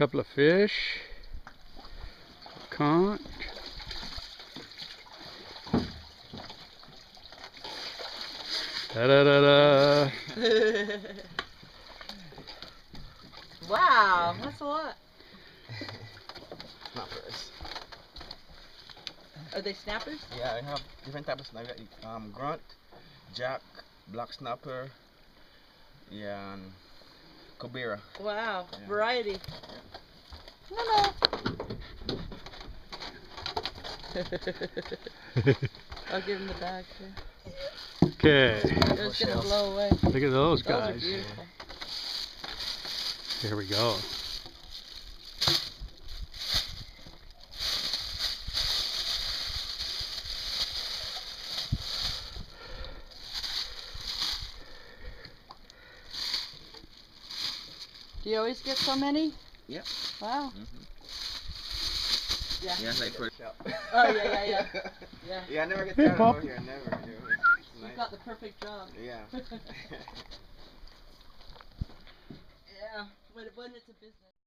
Couple of fish. Conch. Da da da da. Wow, that's a lot. Snappers. Are they snappers? Yeah, I have different types of snapper. Grunt, jack, black snapper, yeah, and cobera. Wow, Yeah. variety. Yeah. I'll give him the bag too. Okay. It's gonna blow away. Look at those Those are guys. beautiful. Here we go. Do you always get so many? Yep. Wow. Yeah. Yeah, it's like for shop. Oh yeah. Yeah, I never get tired of here. Never. You've got the perfect job. Yeah. Yeah. When it's a business.